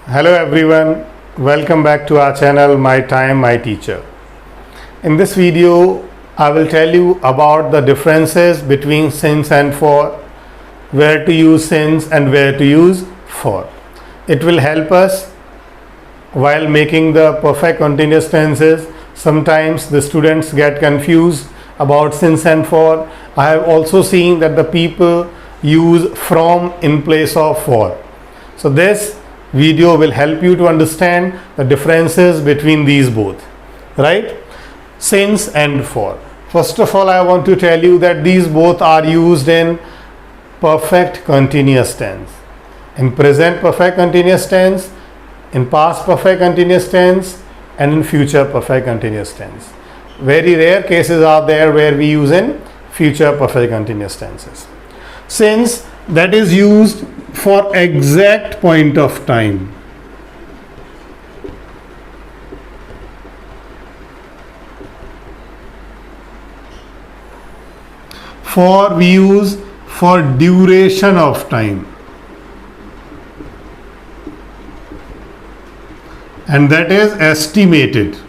Hello everyone, welcome back to our channel My Time My Teacher. In this video I will tell you about the differences between since and for, where to use since and where to use for. It will help us while making the perfect continuous tenses. Sometimes the students get confused about since and for. I have also seen that the people use from in place of for. So this video will help you to understand the differences between these both, right? Since and for. First of all, I want to tell you that these both are used in perfect continuous tense, in present perfect continuous tense, in past perfect continuous tense, and in future perfect continuous tense. Very rare cases are there where we use in future perfect continuous tenses. Since, that is used for exact point of time. For, we use for duration of time, and that is estimated.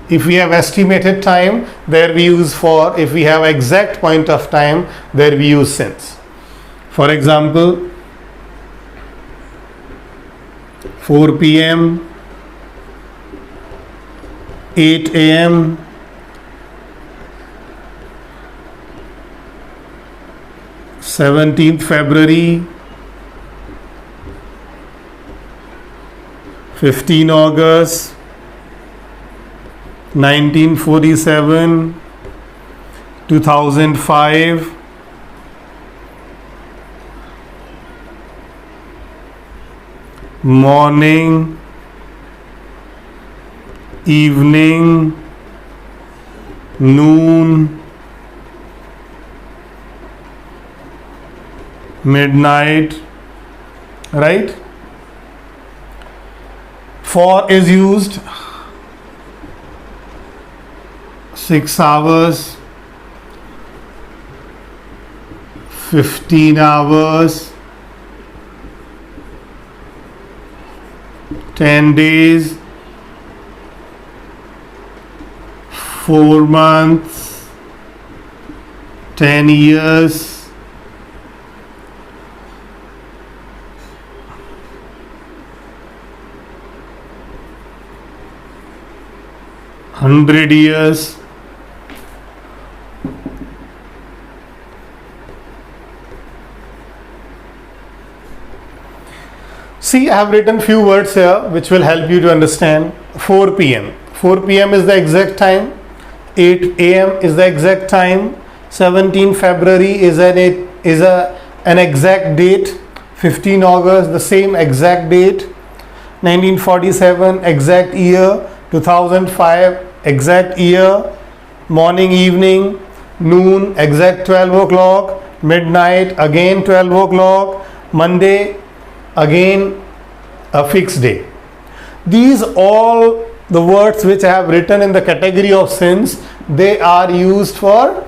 If we have estimated time, there we use for. If we have exact point of time, there we use since. For example, 4 p.m., 8 a.m., 17th February, 15 August, 1947, 2005, morning, evening, noon, midnight, right? For is used 6 hours, 15 hours, 10 days, 4 months, 10 years, 100 years. See, I have written few words here which will help you to understand. 4 p.m. 4 p.m. is the exact time. 8 a.m. is the exact time. 17 February is an exact date. 15 August, the same exact date. 1947, exact year. 2005, exact year. Morning, evening, noon, exact 12 o'clock. Midnight, again 12 o'clock. Monday, again a fixed day. These all the words which I have written in the category of since, they are used for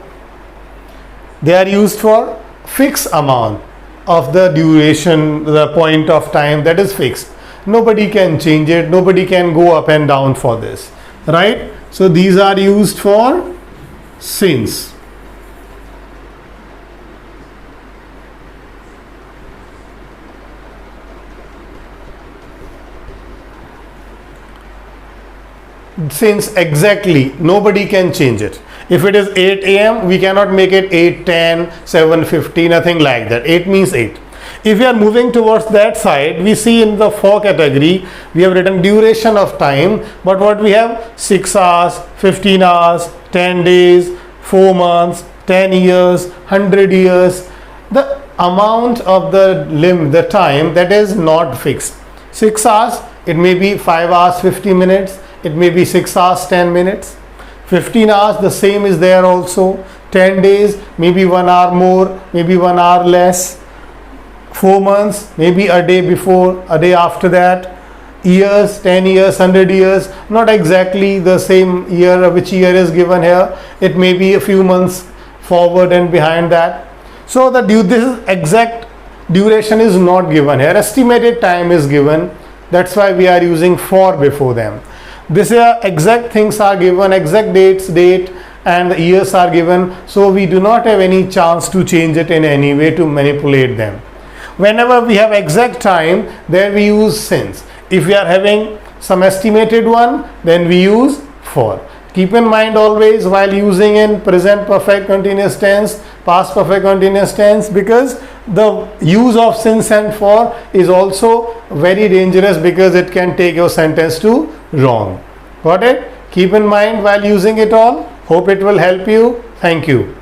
fixed amount of the duration, the point of time that is fixed. Nobody can change it, nobody can go up and down for this, right? So these are used for since. Since exactly, nobody can change it. If it is 8 a.m., we cannot make it 8:10, 7:50, nothing like that. 8 means 8. If we are moving towards that side, we see in the for category, we have written duration of time, but what we have? 6 hours, 15 hours, 10 days, 4 months, 10 years, 100 years. The amount of the time, that is not fixed. 6 hours, it may be 5 hours, 50 minutes. It may be 6 hours, 10 minutes. 15 hours, the same is there also. 10 days, maybe 1 hour more, maybe 1 hour less. 4 months, maybe a day before, a day after that. Years, 10 years, 100 years, not exactly the same year, which year is given here. It may be a few months forward and behind that. So this exact duration is not given here, estimated time is given. That's why we are using for before them. This exact things are given, exact date and the years are given, so we do not have any chance to change it in any way to manipulate them. Whenever we have exact time, there we use since. If we are having some estimated one, then we use for. Keep in mind always while using in present perfect continuous tense, past perfect continuous tense, because the use of since and for is also very dangerous, because it can take your sentence to wrong. Got it? Keep in mind while using it all. Hope it will help you. Thank you.